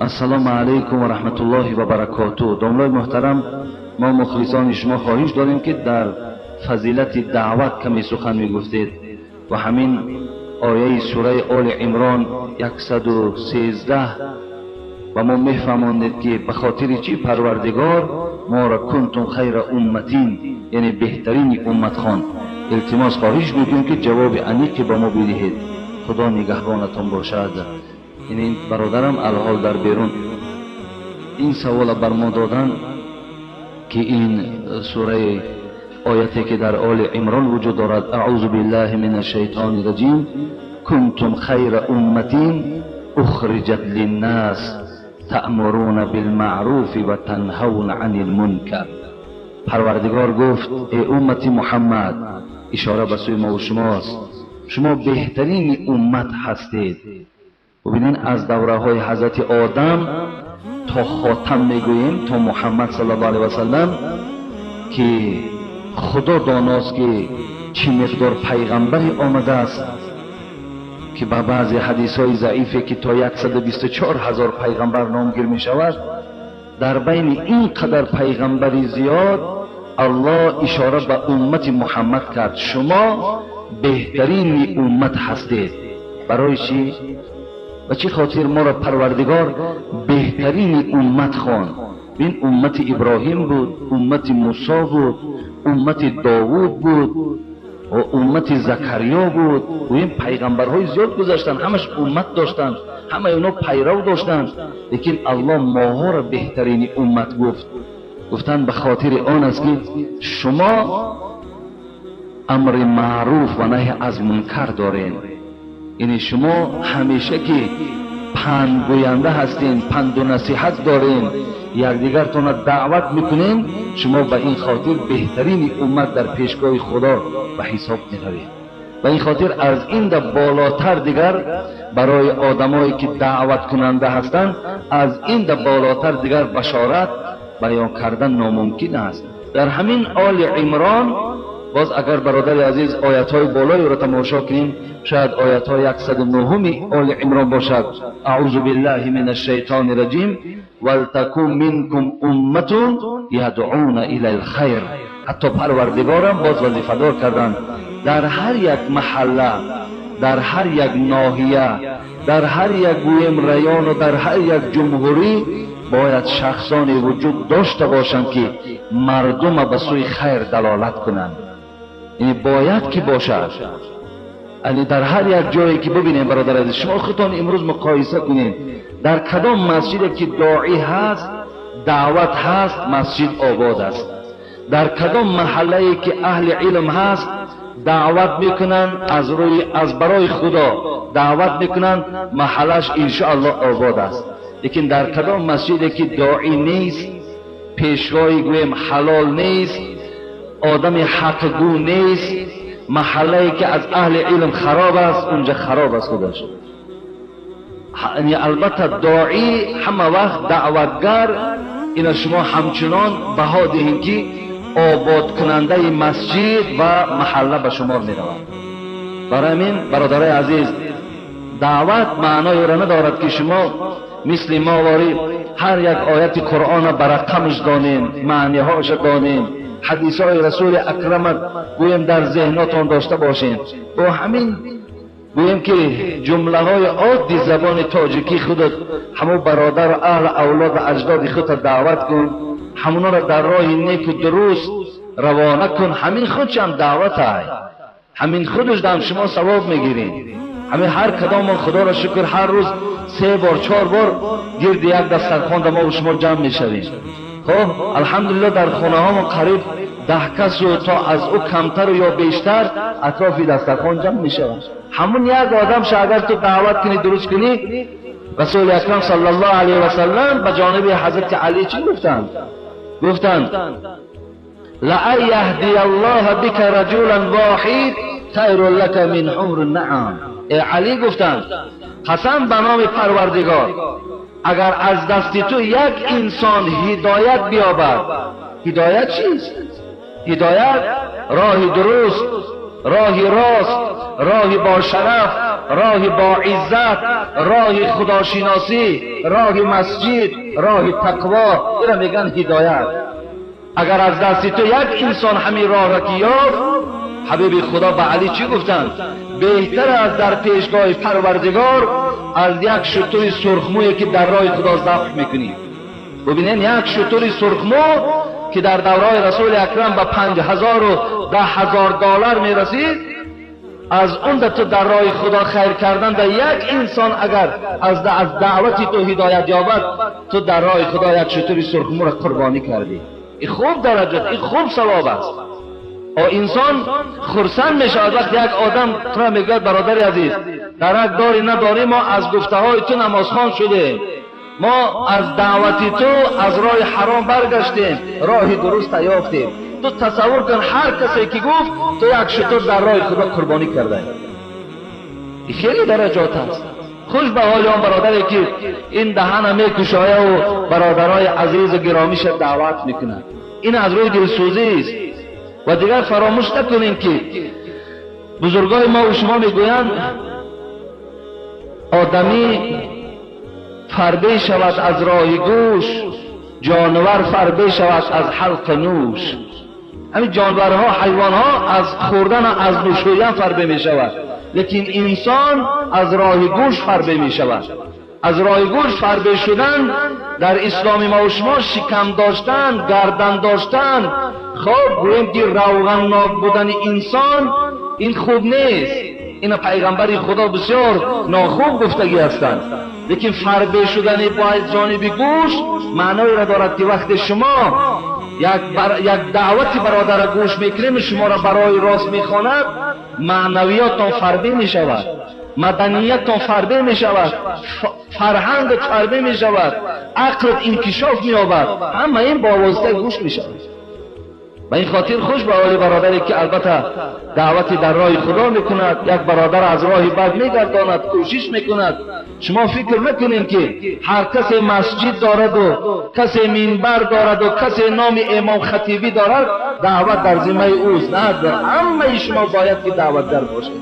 السلام علیکم و رحمت الله و برکاته. دوستان محترم، ما مخلصان شما خواهش داریم که در فضیلت دعوت کمی سخن میگفتید و همین آیه سوره آل عمران 113 و ما میفهمانید که به خاطر چی پروردگار ما را کنتم خیر امتین، یعنی بهترین امت خان. التماس خواهش میکنیم که جواب انیق به ما بدهید. خدا نگهبانتان باشد. این برادرم الحال در بیرون این سوال بر ما دادن که این سوره آیتی که در آل عمران وجود دارد، اعوذ بالله من الشیطان الرجیم، کنتم خیر امتین اخرجت للناس تأمرون بالمعروف و تنهون عن المنکر. پروردگار گفت ای امت محمد، اشاره به سوی ما و شماست، شما بهترین امت هستید. ببینین از دوره های حضرت آدم تا خاتم میگوییم تا محمد صلی الله علیه و سلم که خدا داناست که چی مقدار پیغمبری آمده است که با بعضی حدیث های ضعیفه که تا 124,000 پیغمبر نامگیر می شود. در بین این قدر پیغمبری زیاد الله اشاره به امت محمد کرد، شما بهترین امت هستید. برای چی؟ و چی خاطر ما را پروردگار بهترین امت خواند؟ این امت ابراهیم بود، امت موسی بود، امت داوود بود و امت زکریا بود و این پیغمبرهای زیاد گذشتن، همش امت داشتن، همه اونا پیرو داشتن، لیکن الله ماها را بهترین امت گفتن به خاطر آن است که شما امر معروف و نهی از منکر دارین. یعنی شما همیشه که پند گوینده هستین، پند و نصیحت دارین، یکدیگرتون را دعوت میکنین، شما به این خاطر بهترین امت در پیشگاه خدا به حساب میروید. به این خاطر از این در بالاتر دیگر برای آدمایی که دعوت کننده هستند، از این در بالاتر دیگر بشارت بیان کردن ناممکن است. در همین آل عمران باز اگر برادر عزیز آیت های بالایی را تماشا کنیم، شاید آیت های 109 آل عمران باشد. اعوذ بالله من الشیطان الرجیم ولتکن منکم امة یدعون الی الخیر. حتی پروردگارم باز وظیفه دار کردند در هر یک محله، در هر یک ناحیه، در هر یک گویم ریان و در هر یک جمهوری باید شخصانی وجود داشته باشند که مردم به سوی خیر دلالت کنند. این باید که باشد. یعنی در هر یک جایی که ببینیم برادر عزیز، شما خودتان امروز مقایسه کنید در کدام مسجدی که داعی هست، دعوت هست، مسجد آباد است. در کدام محله که اهل علم هست، دعوت میکنن از برای خدا دعوت میکنن، محلش انشاءالله آباد است. لیکن در کدام مسجدی که داعی نیست، پیشوای گویم حلال نیست، آدم حق گو نیست، محله که از اهل علم خراب است، اونجا خراب است خودش. یعنی البته داعی همه وقت دعوتگر، اینا شما همچنان بها دهید که آباد کننده مسجد و محله به شمار می روند. برای همین برادرای عزیز، دعوت معنای را ندارد که شما مثل ما واری هر یک آیت قرآن برقمش دانین، معنی هاش دانین، حدیث های رسول اکرم گویم در ذهناتون داشته باشین. با همین گویم که جمله های عادی زبان تاجیکی خودت همون برادر و اهل اولاد و اجداد خودت دعوت کن، همونا را در راه نیک و درست روانه کن. همین خودش هم دعوت های، همین خودش هم شما ثواب میگیرین. همین هر کدام خدا را شکر هر روز 3 بار 4 بار گرد یک دسترخوان ما و شما جمع میشویم. خب الحمدلله در خانه ها قریب 10 کس و تا از او کمتر و یا بیشتر اطراف دسترخوان جمع میشوند. همون یک آدم شو اگر تو دعوت کنی درست کنی، رسول اکرم صلی الله علیه و سلم به جانب حضرت علی چی گفتند؟ لأن یهدی الله بک رجلا واحد خیر لک من حمر النعام. ای علی گفتند قسم به نام پروردگار، اگر از دست تو یک انسان هدایت بیابد. هدایت چیست؟ هدایت راه درست، راه راست، راه با شرف، راه با عزت، راه خداشناسی، راه مسجد، راه تقوا، این میگن هدایت. اگر از دست تو یک انسان همین راه را که یافت، حبیب خدا به علی چی گفتند؟ بهتر از در پیشگاه پروردگار از یک شتر سرخمویی که در راه خدا ذبح میکنی. ببینین یک شتر سرخمو که در دوره رسول اکرم به 5000 و 10,000 دلار میرسید، از اون تو در راه خدا خیر کردن در یک انسان اگر از دعوتی تو هدایت یابد، تو در راه خدا یک شتر سرخمو را قربانی کردی. این خوب درجات، این خوب ثواب است. و انسان خرسند میشود وقتی یک آدم تو میگه برادر عزیز درک داری نداری، ما از گفته های تو نمازخوان شدیم، ما از دعوتی تو از راه حرام برگشتیم، راه درست یافتیم. تو تصور کن هر کسی که گفت تو یک شتر در راه خدا قربانی کرده. این خیلی درجات است. خوش به حال آن برادری که این دهن میکشایه و برادرای عزیز و گرامیش دعوت میکنه، این از روی دلسوزی است. و دیگر فراموش نکنیم که بزرگای ما و شما میگویند آدمی فربه شود از راه گوش، جانور فربه شود از حلق نوش. همین جانورها، حیوانها از خوردن از نوشیدن فربه می شود، لیکن انسان از راه گوش فربه می شود. از راه گوش فربه شدن در اسلام ما و شما شکم داشتن، گردن داشتن، خب گویم که روغنناک بودن انسان این خوب نیست. این پیغمبر خدا بسیار ناخوب گفتگی هستند. لیکن فربه شدن باید جانب گوش معنی را دارد که وقتی شما یک دعوتی برادر گوش میکنیم، شما را برای راست میخواند، معنویاتتان فربه میشود، مدنیتتان فربه میشود، فرهنگت فربه میشود، عقلت انکشاف مییابد. همه این با واسطه گوش میشود. و این خاطر خوش به حال برادری که البته دعوتی در راه خدا میکند، یک برادر از راه بد میگرداند، کوشش میکند. شما فکر نکنید که هر کسی مسجد دارد و کسی منبر دارد و کسی نام امام خطیبی دارد دعوت در ذمه اوست. نه، همه شما باید که دعوتگر باشید.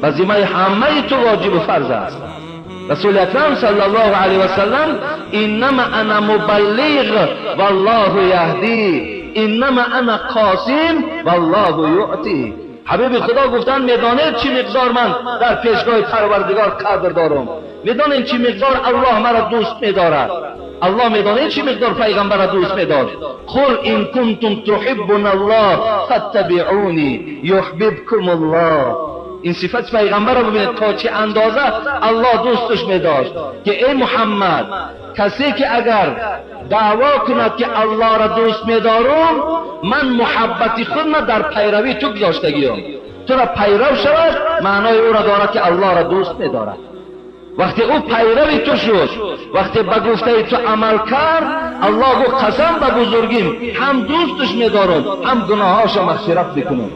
و ذمه همه تو واجب و فرض است. رسول اکرم صلی الله علیه و سلم انما انا مبلغ والله یهدی، انما انا قاسم والله یعطی. حبیب خدا گفتن میدانید چی مقدار من در پیشگاه پروردگار قدر دارم، میدانید چی مقدار الله مرا دوست میدارد، الله میدانید چی مقدار پیغمبر را دوست میدارد. قل ان کنتم تحبون الله فاتبعونی یحببکم الله. این صفت پیغمبر را ببینید تا چه اندازه الله دوستش می‌داشت که ای محمد، کسی که اگر دعوا کند که الله را دوست می‌دارم، من محبتی خود را در پیروی تو گذاشتگیم، تو را پیرو شود معنای او را دارد که الله را دوست می‌دارد. وقتی او پیروی تو شد، وقتی به گفته تو عمل کرد، الله گفت قسم به بزرگیم هم دوستش می‌دارم هم گناهاش مغفرت می‌کنم.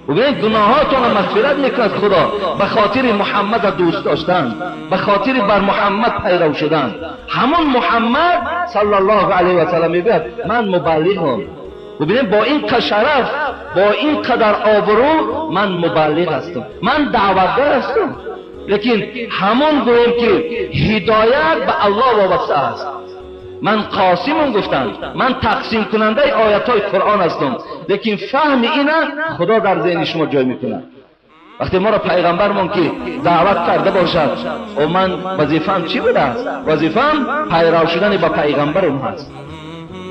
و ببینید گناهاتون را مغفرت میکند خدا به خاطر محمد را دوست داشتن، به خاطر بر محمد پیرو شدن. همون محمد صلی الله علیه و سلم میگه من مبلغم. و ببینید با این شرف، با این قدر آبرو من مبلغ هستم، من دعوتگر هستم. لیکن همون گویم که هدایت به الله وابسته است. من قاسمم گفتم، من تقسیم کننده آیات های قرآن هستم، لیکن فهم اینا خدا در ذهن شما جای میکنه. وقتی ما را پیغمبرمون که دعوت کرده باشد و من وظیفه‌ام چی بوده است؟ وظیفه‌ام پیرو شدن با پیغمبرم هست.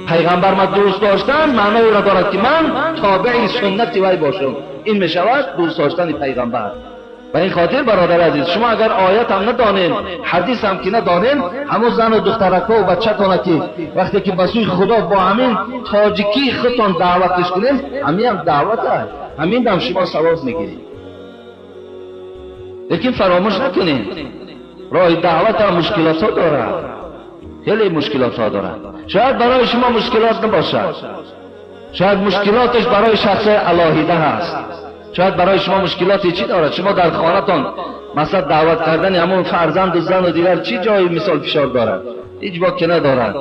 پیغمبر ما دوست داشتن معنی او را دارد که من تابع سنت وی باشم. این میشود دوست داشتن پیغمبر. و این خاطر برادر عزیز، شما اگر آیت هم ندانین، حدیث هم که ندانین، همون زن و دخترکا و بچه‌تان که وقتی که به سوی خدا با همین تاجیکی خودتان دعوتش کنین، همین هم دعوت است، همین هم شما ثواب میگیرید. لیکن فراموش نکنین راه دعوت هم مشکلات ها دارد، خیلی مشکلات ها دارد. شاید برای شما مشکلات نباشد، شاید مشکلاتش برای شخص علاهیده هست، شاید برای شما مشکلاتی چی دارد. شما در خانه‌تان مثلا دعوت کردن همون فرزند و زن و دیگر چی جای مثال فشار دارد؟ هیچ با که ندارد.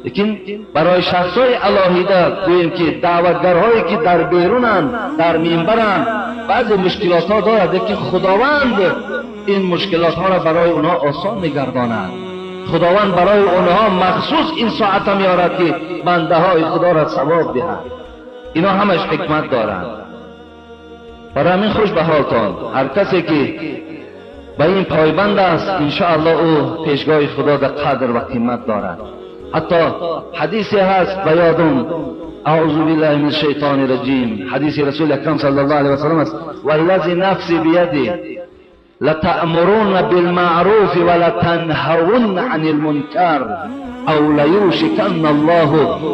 لیکن برای شخصای علاهیده گوییم که دعوتگرهایی که در بیرونن، در منبرن، بعضی مشکلات ها دارد. لیکن خداوند این مشکلات ها را برای اونها آسان میگرداند. خداوند برای اونها مخصوص این ساعت میارد که بنده های خدا را ثواب دهد. اینا همش حکمت دارند. برای همین خوش به حالتان، هر کسی که به این پایبند است انشاءالله او پیشگاه خدا در قدر و قیمت دارد. حتی حدیثی هست بیادم اعوذ بالله من الشیطان الرجیم، حدیث رسول اکرم صلی الله علیه و سلم است: والذی نفسی بیده لتأمرون بالمعروف ولتنهون عن المنکر او لیوشکن الله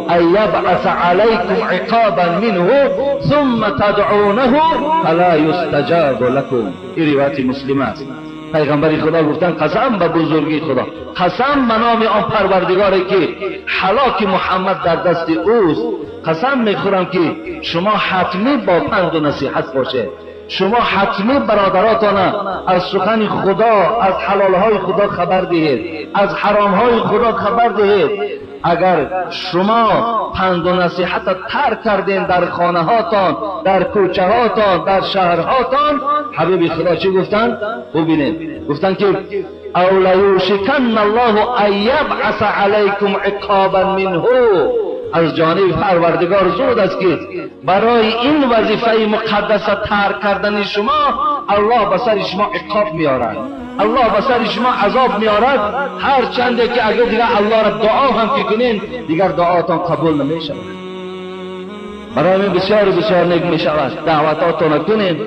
ان یبعث علیکم عقابا منه ثم تدعونه فلا یستجاب لكم. این روایت مسلم است. پیغمبر خدا گفتن قسم به بزرگی خدا، قسم به نام آن پروردگاری که هلاک محمد در دست اوست، قسم میخورم که شما حتمی با پند و نصیحت باشه، شما حتمی برادراتان از سخن خدا، از حلالهای خدا خبر دهید، از حرامهای خدا خبر دهید. اگر شما پند و نصیحت ترک کردین در خانه هاتان، در کوچه هاتان، در شهرهاتان، حبیب خدا چی گفتن؟ ببینید گفتن که او لیوشکن الله ان یبعث علیکم عقابا منه، از جانب پروردگار زود است که برای این وظیفه مقدس ترک کردن شما الله به سر شما عقاب میارد، الله به سر شما عذاب میارد. هر چنده که اگر دیگر الله را دعا هم که کنین دیگر دعاتان قبول نمیشود. برای من بسیار بسیار نیک میشود دعوتاتان کنین،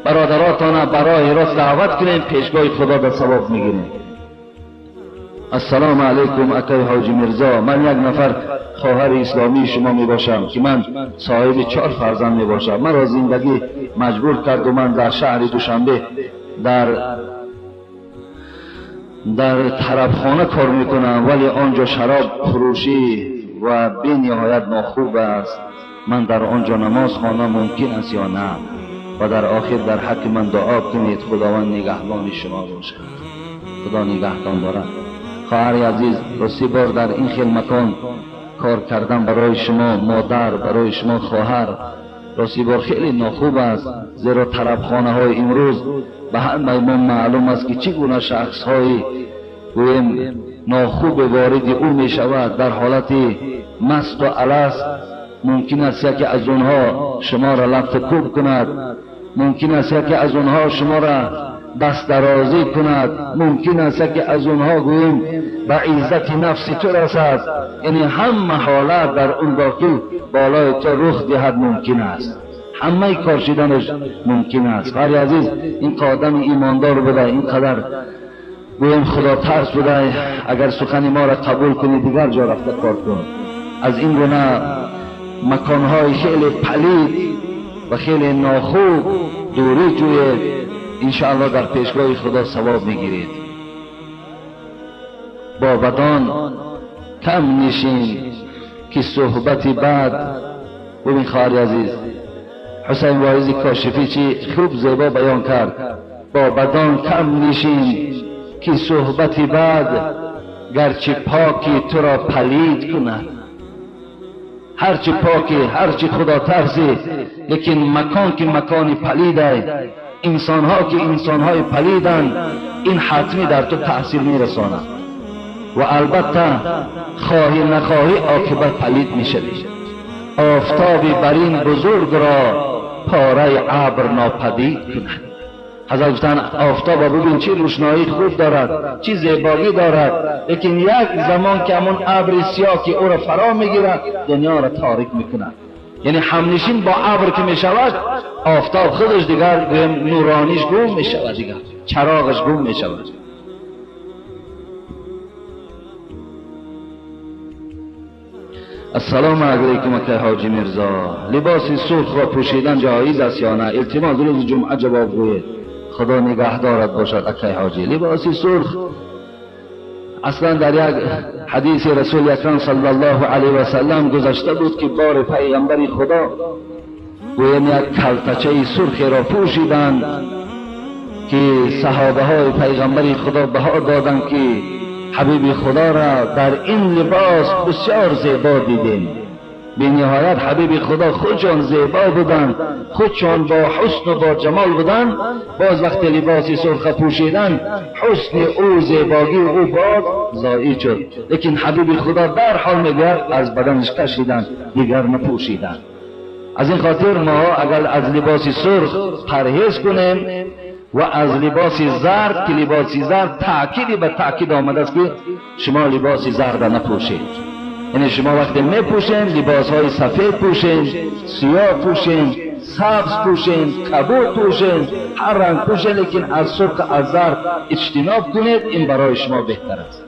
برادراتان برای راست دعوت کنین، پیشگاه خدا به ثواب میگیرین. السلام علیکم اکای حاجی میرزا، من یک نفر خواهر اسلامی شما می باشم که من صاحب 4 فرزند می باشم. من را زندگی مجبور کرد و من در شهر دوشنبه در طربخانه کار میکنم، ولی آنجا شراب فروشی و بی نهایت ناخوب است. من در آنجا نماز خوانم ممکن است یا نه؟ و در آخر در حق من دعا کنید خداوند نگهبان شما باشد. خدا نگهدان دارد. خواهر عزیز، راستی بار در این خیل مکان کار کردن برای شما مادر، برای شما خواهر، راستی بار خیلی ناخوب است، زیرا طربخانه های امروز به همه ما معلوم است که چگونه شخص های گویم ناخوب وارد او می شود. در حالت مست و الست ممکن است که از اونها شما را لفت کوب کند، ممکن است که از اونها شما را دست درازی کند، ممکن است که از اونها گویم به عزت نفسی تو رسد. یعنی همه حالت در اون داخل بالای تو رخ دهد ممکن است، همه کار شدنش ممکن است. خواهر عزیز، این آدم ایماندار بوده، اینقدر گویم خدا ترس بوده، اگر سخن ما را قبول کنی دیگر جا رفته کار کن. از این گونه مکانهای خیلی پلید و خیلی ناخوب دوری جوید، انشاءالله در پیشگاه خدا ثواب میگیرید. با بدان کم نشین که صحبت بعد. ببین خواهر عزیز، حسین واعظی کاشفی چی خوب زیبا بیان کرد: با بدان کم نشین که صحبت بعد گرچه پاکی تو را پلید کند. هرچی پاکی، هرچی خدا ترسی، لیکن مکان که مکانی پلیده، انسان ها که انسان های پلیدن، این حتمی در تو تأثیر میرساند و البته خواهی نخواهی عاقبت پلید میشوی. آفتابی برین بزرگ را پاره ابر ناپدید کند. حضرت گفتن آفتاب ببین چی روشنایی خوب دارد، چی زیبایی دارد، لیکن یک زمان که همون ابر سیاه که او را فرا میگیرد دنیا را تاریک میکند. یعنی همنشین با ابر که میشود، آفتاب خودش دیگر نورانیش گم میشود، دیگر چراغش گم میشود. السلام علیکم اکای حاجی میرزا، لباس سرخ را پوشیدن جایز است یا نه؟ التماس روز جمعه جواب گوید. خدا نگهدارت باشد اکای حاجی. لباس سرخ اصلا در یک حدیث رسول اکرم صلی الله علیه و سلم گذشته بود که بار پیغمبر خدا گویم یک کلتچه سرخی را پوشیدند که صحابه های پیغمبر خدا بها دادند که حبیب خدا را در این لباس بسیار زیبا دیدیم. به نهایت حبیب خدا خودشان زیبا بودند، خودشان با حسن و با جمال بودند. باز وقت لباس سرخ پوشیدن حسن او، زیبایی او باز زایید شد. لیکن حبیب خدا در حال میگه از بدنش کشیدن، دیگر نپوشیدن. از این خاطر ما اگر از لباس سرخ پرهیز کنیم و از لباس زرد، که لباس زرد تأکیدی به تأکید آمده است که شما لباس زرد نپوشید. یعنی شما وقتی میپوشین لباس های سفید پوشین، سیاه پوشین، سبز پوشین، کبود پوشین، هر رنگ پوشین، لیکن از سرخ از زرد اجتناب کنید، این برای شما بهتر است.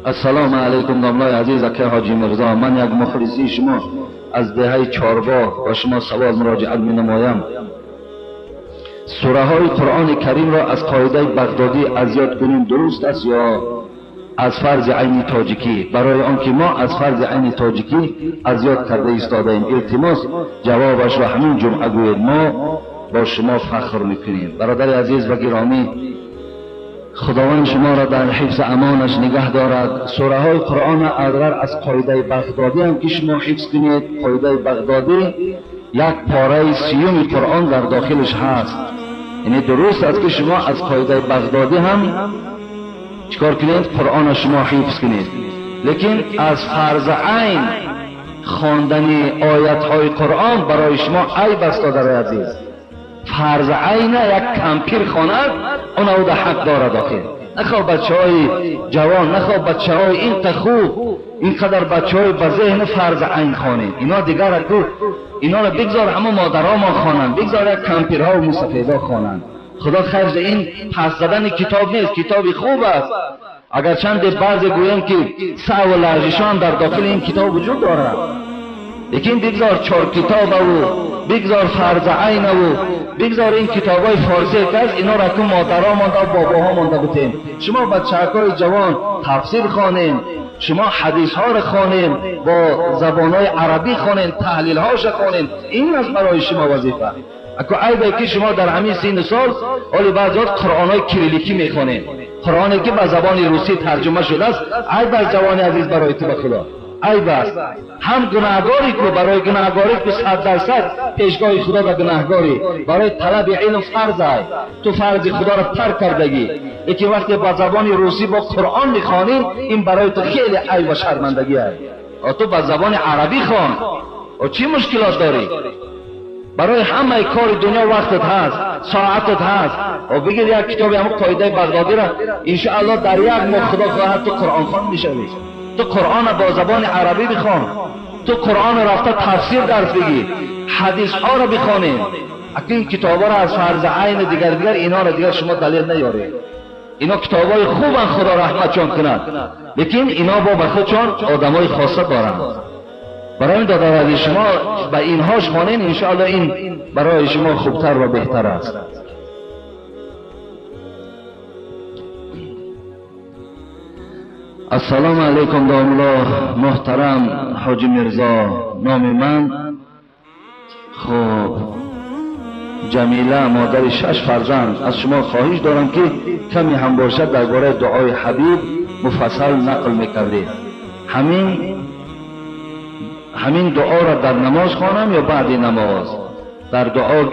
السلام علیکم داملای عزیز اکه حاجی مرزا، من یک مخلصی شما از دهه چهارباغ و شما سوال مراجعت می نمایم. سوره های قرآن کریم را از قاعده بغدادی ازیاد کنیم درست است یا از فرض عین تاجیکی؟ برای آنکه ما از فرض عین تاجیکی ازیاد کرده ایستاده ایم. التماس جوابش را همین جمعه گوید، ما با شما فخر میکنیم. برادر عزیز و گرامی، خداوند شما را در حفظ امانش نگه دارد. سوره های قرآن اگر از قاعده بغدادی هم که شما حفظ کنید، قاعده بغدادی یک پاره سیوم قرآن در داخلش هست. یعنی درست است که شما از قاعده بغدادی هم چیکار کنید؟ قرآن شما حفظ کنید. لیکن از فرض عین خواندن آیت های قرآن برای شما عیب است برادر عزیز. فرض عین یک کمپیر خواند، اون او ده حق دارد داخل. نخواه بچه های جوان، نخواه بچه های این خوب، اینقدر بچه های به ذهن فرض عین خوانید. اینا دیگر اکو اینا را بگذار همه مادرها ما خوانند، بگذار یک کمپیرها و موسفیدا خوانند. خدا خرج این پس زدن کتاب نیست، کتابی خوب است. اگر چند بعضی گویم که سعی و لرزشان در داخل این کتاب وجود دارد، لیکن بگذار 4 کتاب و بگذار فرض عین و بگذار این کتاب های فارسی که از اینا را که مادرها مانده و باباها مانده بودیم. شما بچه‌های جوان تفسیر خوانین، شما حدیث ها را خوانین، با زبان های عربی خوانین، تحلیل هاش خوانین. این است برای شما وظیفه. اگه عیبه که شما در همین سن سال ولی بعضی وقت قرآن های کریلیکی میخوانین، قرآنی که به زبان روسی ترجمه شده است. عیب است جوان عزیز، برای تو به خدا عیب است. هم گناهگاری که برای گناهگاری که 100% پیشگاه خدا به گناهگاری، برای طلب علم فرض است، تو فرض خدا را ترک کردگی. لیکن وقتی با زبان روسی با قرآن میخوانی، این برای تو خیلی عیب و شرمندگی است. تو با زبان عربی خوان و چی مشکلات داری؟ برای همه کار دنیا وقتت هست، ساعتت هست. و بگیر یک کتابی همون قاعده بغدادی را انشاءالله در یک ماه خدا خواهد تو قرآن خوان میشوی. تو قرآن با زبان عربی بخوان، تو قرآن رفته تفسیر درس بگی، حدیث ها را بخوانید. اگه این کتاب ها را از فرض عین دیگر اینا را دیگر شما دلیل نیارید. اینا کتاب های خوبن، خدا رحمتشان کند، لیکن اینا با خودشان آدم های خاصه دارند. برای این دادر شما به اینهاش خوانین، انشاءالله این برای شما خوبتر و بهتر است. السلام علیکم داملا محترم حاجی مرزا، نام من خب جمیله، مادر 6 فرزند. از شما خواهش دارم که کمی هم باشد درباره دعای حبیب مفصل نقل میکردید. همین دعا را در نماز خوانم یا بعد نماز؟ در دعا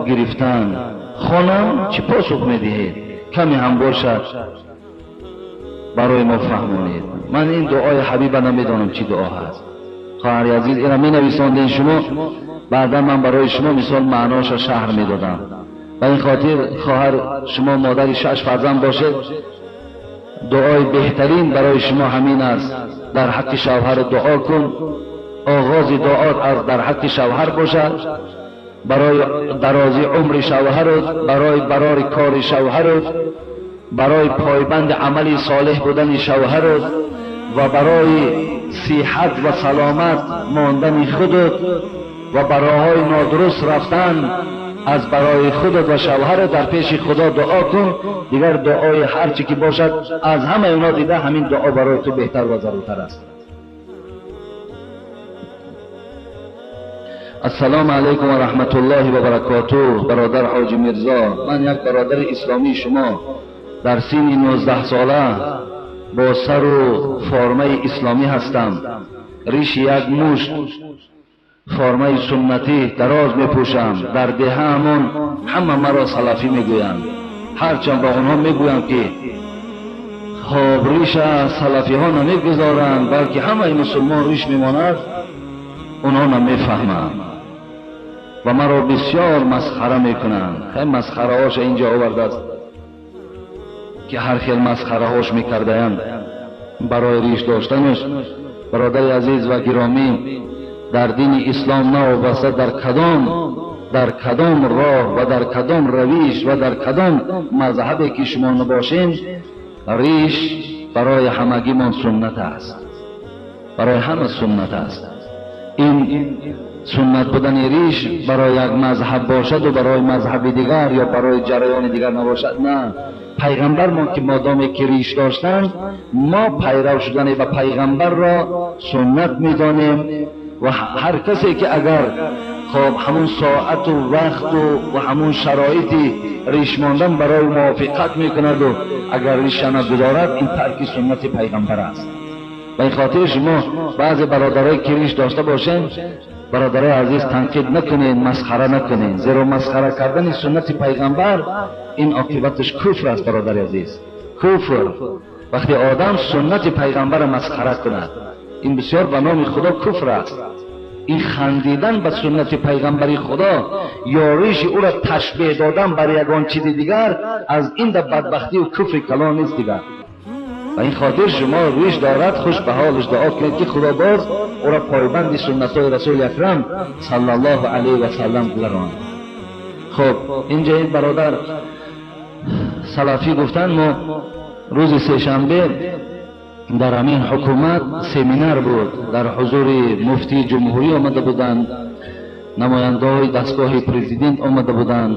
گرفتن خوانم، چی پاسخ میدهید؟ کمی هم باشد برای ما فهمونید. من این دعای حبیب نمیدانم چی دعا هست. خواهر عزیز اینا می نویساندین شما، بعدا من برای شما مثال معناش شهر میدادم. و این خاطر خواهر شما مادر 6 فرزند باشد، دعای بهترین برای شما همین است. در حق شوهر دعا کن، آغاز دعات در حق شوهر باشد، برای درازی عمر شوهرت، برای برار کار شوهرت، برای پایبند عمل صالح بودن شوهرت و برای صحت و سلامت ماندن خودت و براهای نادرست رفتن از برای خودت و شوهرت در پیش خدا دعا کن. دیگر دعای هر چی که باشد از همه اونا دیده همین دعا برای تو بهتر و ضرورتر است. السلام علیکم و رحمت الله و برکاته. برادر حاجی مرزا، من یک برادر اسلامی شما در سن 19 ساله با سر و فرمه اسلامی هستم، ریش یک مشت فرمه سنتی دراز می پوشم، در دهه همه مرا سلفی می گویند. هرچند با اونها می گویم که خب ریش سلفی ها نمی گذارند، بلکه همه مسلمان ریش می ماند، اونها نمی فهمند و مرا بسیار مسخره می کنند. خیلی مسخره هاش اینجا آورده است که هر خیل مسخره هاش می کرده‌اند برای ریش داشتنش. برادر عزیز و گرامی، در دین اسلام نوابسته در کدام راه و در کدام رویش و در کدام مذهبی که شما نباشین، ریش برای همگی من سنت است، برای همه سنت است. این سنت بودن ریش برای یک مذهب باشد و برای مذهب دیگر یا برای جریان دیگر نباشد، نه. پیغمبر ما که مادامی که ریش داشتند، ما پیرو شدن و پیغمبر را سنت می‌دانیم و هر کسی که اگر خب همون ساعت و وقت و همون شرایطی ریش ماندن برای موافقت میکند و اگر ریش نگذارد، این ترک سنت پیغمبر است. و این خاطر شما بعضی برادرای که ریش داشته باشین، برادرای عزیز، تنقید نکنین، مسخره نکنین، زیرا مسخره کردن سنت پیغمبر این عاقبتش کفر است. برادر عزیز، کفر. وقتی آدم سنت پیغمبر مسخره کند، این بسیار به نام خدا کفر است. این خندیدن به سنت پیغمبری خدا یا ریش او را تشبیه دادن بر یگان چیز دیگر، از این در بدبختی و کفر کلان نیست دیگر. و این خاطر شما ریش دارد، خوش به حالش دعا کنید که خدا باز او را پایبند سنت های رسول اکرم صلی الله علیه و سلم گذراند. خب اینجا این برادر سلفی گفتن، ما روز سه‌شنبه در همین حکومت سمینار بود، در حضور مفتی جمهوری آمده بودند، نماینده های دستگاه پرزیدنت آمده بودند،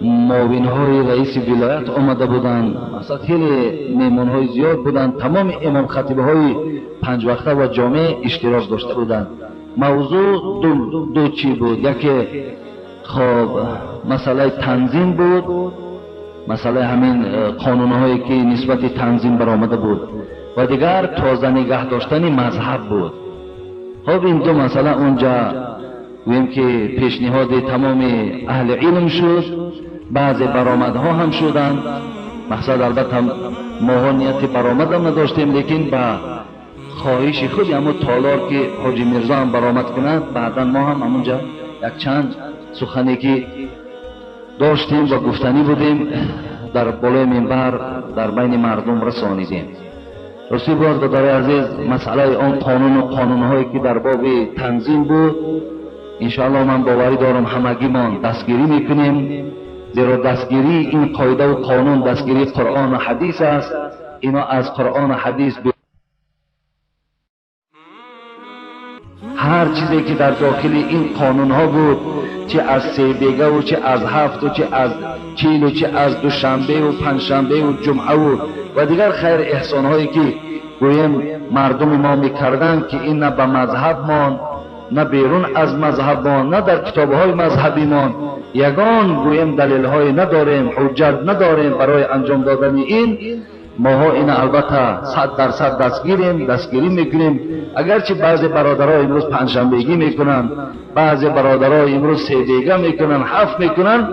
معاون های رئیس ولایت آمده بودند، مثلا خیلی مهمان های زیاد بودند، تمام امام خطیب های 5 وقته و جامع اشتراک داشته بودند. موضوع دو چی بود، یکی خب مسئله تنظیم بود، مسئله همین قانون هایی که نسبت تنظیم برآمده بود، و دیگر تازه نگه داشتن مذهب بود. خب این دو مسئله اونجا گویم که پیشنهاد تمام اهل علم شد، بعضی برآمدها هم شدند. مقصد البته ما نیت برآمد هم نداشتیم، لیکن با خواهش خود همون تالار که حاجی میرزا هم برآمد کند، بعدا ما هم همونجا یک چند سخنی که داشتیم و گفتنی بودیم در بالای منبر در بین مردم رسانیدیم. راستی برادر عزیز، مسئله آن قانون و قانونهایی که در باب تنظیم بود، انشاءالله من باوری دارم همگی ما دستگیری میکنیم، زیرا دستگیری این قاعده و قانون دستگیری قرآن و حدیث است. اینا از قرآن و حدیث هر چیزی که در داخل این قانون ها بود، چه از 3 بیگه و چه از 7 و چه از 40 و چه از دوشنبه و پنجشنبه و جمعه و دیگر خیر احسان هایی که گویم مردم ما میکردن، که این نه به مذهب مان، نه بیرون از مذهب مان، نه در کتاب های مذهبی مان، یگان گویم دلیل های نداریم، حجت نداریم برای انجام دادن این. ماها این البته 100% دستگیری میکنیم. اگرچه بعضی برادرها امروز پنجشنبهگی میکنن، بعضی برادرها امروز 3 بیگه میکنن، 7 میکنن،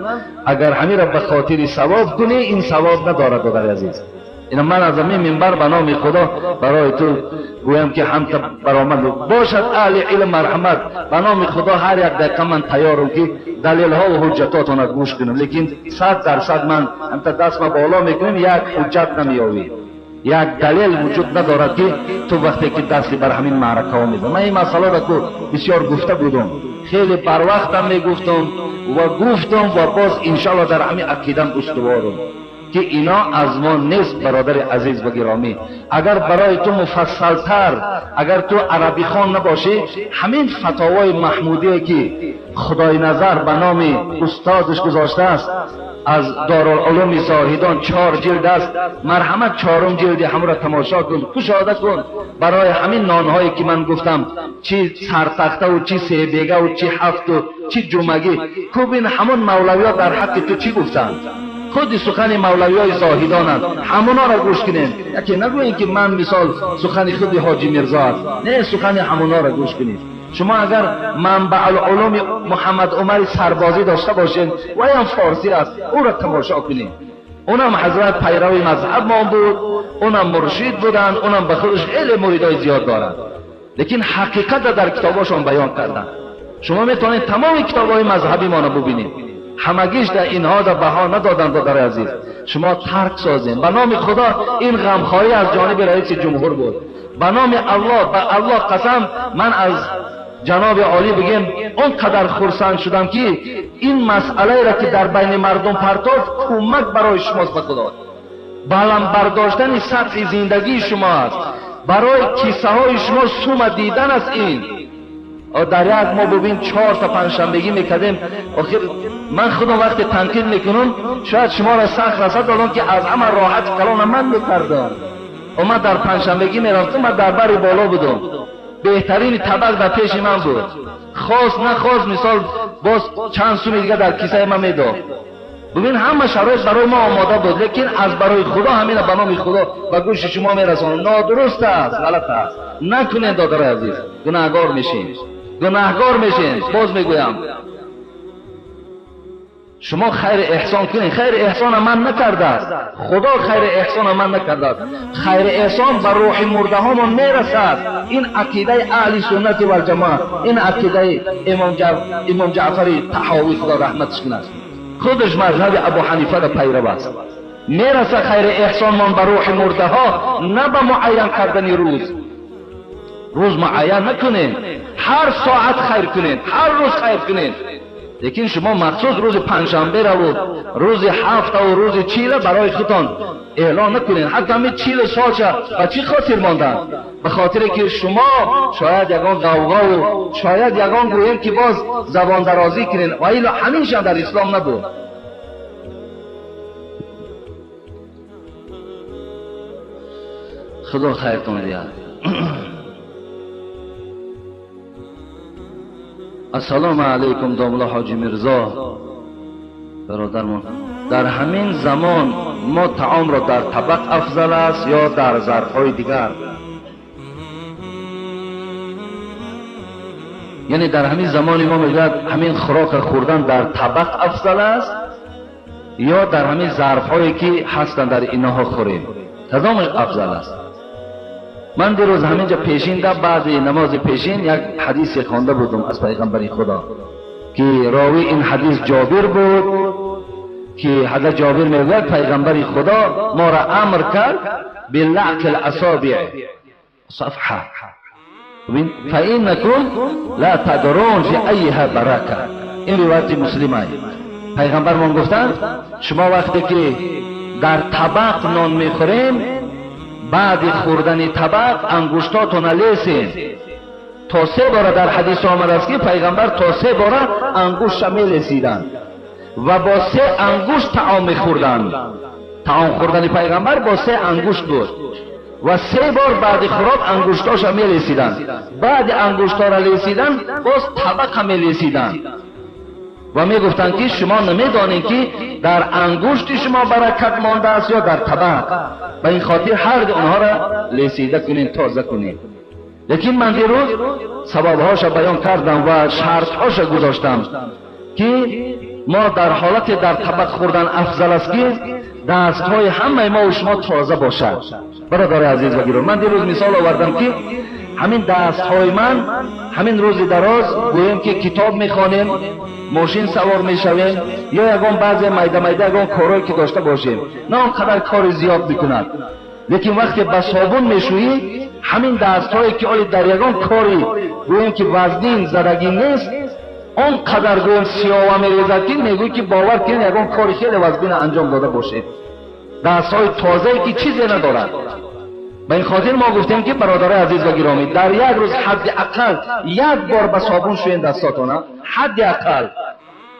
اگر همین را به خاطر ثواب کنی، این ثواب ندارد برادر عزیز. این من از همین منبر به نام خدا برای تو گویم که هم برآمد باشد اهل علم مرحمت، به نام خدا هر یک دقیقه من تیارم که دلیل ها و حجتاتون را گوش کنم، لیکن 100% من هم دست ما بالا میکنیم، یک حجت نمیآوید، یک دلیل وجود ندارد که تو وقتی که دستی بر همین معرکه ها میزنم. من این مسئله را که بسیار گفته بودم، خیلی بر وقتم میگفتم و باز انشاءالله در همین عقیدم استوارم که اینا از ما نیست. برادر عزیز و گرامی، اگر برای تو مفصلتر، اگر تو عربی خوان نباشی، همین فتاوای محمودی که خدای نظر به نام استادش گذاشته است از دارالعلوم زاهدان 4 جلد است، مرحمت 4م جلد هم را تماشا کن، مشاهده کن. برای همین نانهایی که من گفتم، چی سرتخته و چی 3 بیگه و چی 7 و چی جمعگی، کو بین همون مولویات در حق تو چی گفتند؟ خود سخن مولویای زاهدانند، همونا را گوش کنین. یکی نگویین که من مثال سخن خود حاجی میرزا است، نه، سخن همونا را گوش کنید. شما اگر منبع العلوم محمد عمر سربازی داشته باشین و هم فارسی است، او را تماشا کنید. اونم حضرت پیروی مذهب ما بود، اونم مرشد بودند، اونم به خودش خیلی مریدای زیاد دارند، لیکن حقیقت در کتاباشون بیان کردند. شما میتونید تمام کتاب‌های مذهبی ما رو ببینید، همگیش در اینها در بها ندادند. برادر عزیز، شما ترک سازین. به نام خدا این غمخواری از جانب رئیس جمهور بود. به نام الله، به الله قسم، من از جناب عالی بگیم اونقدر خرسند شدم که این مسئله را که در بین مردم پرتاف کمک برای شماست. به خدا بلند برداشتن سطح زندگی شما است، برای کیسه های شما سوم دیدن است. این در یک ما ببین 4 تا پنجشنبگی میکردیم. آخر من خودم وقتی تنقید میکنم شاید شما را سخت رسد، الان که از همه راحت کلام من میکردم. و من در پنجشنبگی میرفتم، من در بر بالا بودم، بهترین طبق در پیش من بود. خواست نخواست مثال باز چند سوم دیگه در کیسه من میداد. ببین همه شرایط برای ما آماده بود، لیکن از برای خدا همین به نام خدا و گوش شما میرسونم. نادرست است، غلط است، نکنید دادر عزیز، گناهگار میشین، گناهگار میشین. باز میگویم شما خیر احسان کنید. خیر احسان من نکرده است، خدا خیر احسان من نکرده است. خیر احسان بر روح مرده هامون میرسد. این عقیده اهل سنت و الجماعه، این عقیده امام جعفر طحاوی خدا رحمتش کنه، خودش مذهب ابو حنیفه را پیرو است. میرسه خیر احسان من بر روح مرده ها، نه به معین کردن روز معین نکنین، هر ساعت خیر کنین، هر روز خیر کنین. لیکن شما مخصوص روز پنجشنبه را و روز هفته و روز چیله برای خودتان اعلان نکنین. حتی همین 40 سالشه به چی خاطر ماندن؟ به خاطر که شما شاید یگان غوغا و شاید یگان گوییم که باز زبان درازی کنین و ایلا همینشان در اسلام نبود. خدا خیرتون دیاد. السلام علیکم داملا حاجی میرزا برادرمان. در همین زمان ما طعام را در طبق افضل است یا در ظرف‌های دیگر؟ یعنی در همین زمان ما میگوید همین خوراک خوردن در طبق افضل است یا در همین ظرف‌هایی که هستند در اینها خوریم، کدامش افضل است؟ من دیروز همینجا پیشین در بعد نماز پیشین یک حدیث خوانده بودم از پیغمبر خدا که راوی این حدیث جابر بود که حضرت جابر میگوید پیغمبر خدا ما را امر کرد بلعق الاصابع صفحه فإنکم لا تدرون فی ایها برکه. این روایت مسلم است. پیغمبر ما گفتند شما وقتی که در طبق نان میخوریم بعد خوردن طبق انگشتاتون لیسین. تا 3 بار در حدیث آمده است که پیغمبر تا 3 بار انگشت میلیسیدند و با 3 انگشت طعام میخوردند. طعام خوردن پیغمبر با 3 انگشت بود و 3 بار بعد خوراک انگشتاش میلیسیدند. بعد انگشتا را لیسیدن باز طبق میلیسیدند و میگفتند که شما نمیدانید که در انگشت شما برکت مانده است یا در طبق. به این خاطر هر دو اونها را لیسیده کنین، تازه کنین. لیکن من دیروز سببهاش بیان کردم و شرطهاش گذاشتم که ما در حالت در طبق خوردن افضل است که دستهای همه ما و شما تازه باشد. برادر عزیز و گرامی، من دیروز مثال آوردم که همین دستهای من همین روز دراز گویم که کتاب میخوانیم، ماشین سوار میشویم یا یگان بعضی میده یگان کارهایی که داشته باشیم نه اونقدر کار زیاد میکند، لیکن وقتی به صابون میشویی همین دستهایی که آلی در یگان کاری گویم که وزنین زدگی نیست اونقدر گویم سیاه و میریزد که میگوی که باور کنید یگان کاری خیلی وزنین انجام داده باشید. دستهای تازه که چیزی ندارد. به این خاطر ما گفتیم که برادر عزیز و گرامی در یک روز حد اقل 1 بار به صابون شوین دستاتونه. حد اقل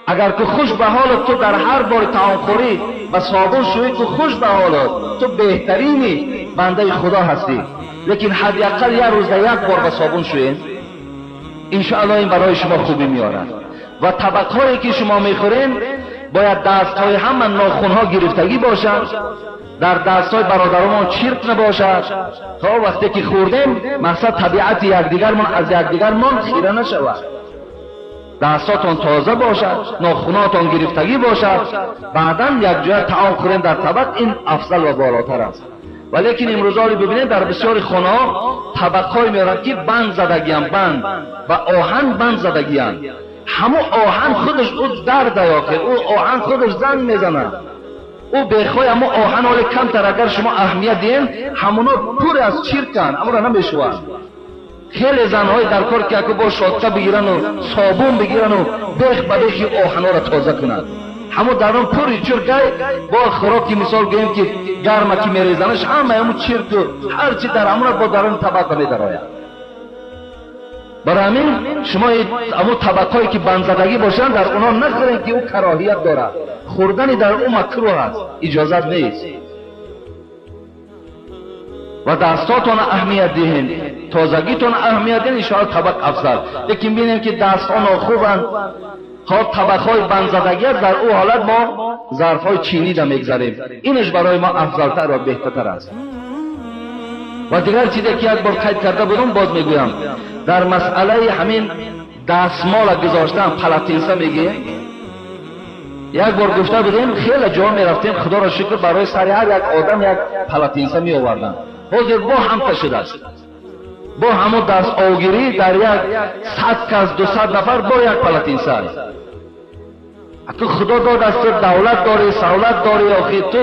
اگر که خوش به حالت تو در هر بار طعام خوری به صابون شوی تو خوش به حالت تو بهترینی بنده خدا هستی، لیکن حد اقل 1 روز 1 بار به صابون شوین ان شاء الله این برای شما خوبی میارد. و طبقهایی که شما میخورین باید دستهای همه ناخونها گرفتگی باشد، در دستهای برادران چرک نباشد تا وقتی که خوردیم مقصد طبیعت یکدیگرمان از یکدیگرمان خیره نشود. دستاتون تازه باشد، ناخوناتون گرفتگی باشد، بعدا یک جای طعام خوریم در طبق، این افضل و بالاتر است. ولیکن امروزا رو ببینید در بسیاری خانه‌ها طبق‌های میارن که بند زدگیان، بند و آهن بند زدگیان. همو آهن خودش او درد داخل، او آهن خودش زنگ میزنه، او بخوای اما آهن حالی کمتر اگر شما اهمیت دین همونا پر از چرکن، اما را نمیشوند. خیلی زنهای در کار که با شاطه بگیرن و صابون بگیرن و بخ به بخی آهن را تازه کنند، همو در اون پوری چرکای با خوراکی مثال گویم که گرمه که میریزنش همه همو چرک و هرچی در همون با در اون طبقه میدراید. برای همین شما همو طبقهایی که بندزدگی باشن در اونا نخورین که او کراهیت دارد، خوردن در اون مکروه است، اجازت نیست. و دستاتون اهمیت دهین، تازگیتون اهمیت دهین، انشاءالله طبق افضل. لیکن بینیم که دستان خوبن، خب طبقهای بندزدگی در او حالت ما ظرفهای چینی دا میگذاریم، اینش برای ما افضلتر و بهتر است. و دیگر چیزی که یک بار قید کرده بودم باز میگویم، در مسئله همین دستمال گذاشتن پلاتینسا میگه، یک بار گفته بودیم خیلی جا میرفتیم خدا را شکر برای سر هر یک آدم یک پلاتینسا می آوردن. حاضر با هم کشیده است، با همون دست آگیری در یک 100 کس 200 نفر با یک پلاتینسا است. اگه خدا داد است دولت داری، سهولت داری، آخی تو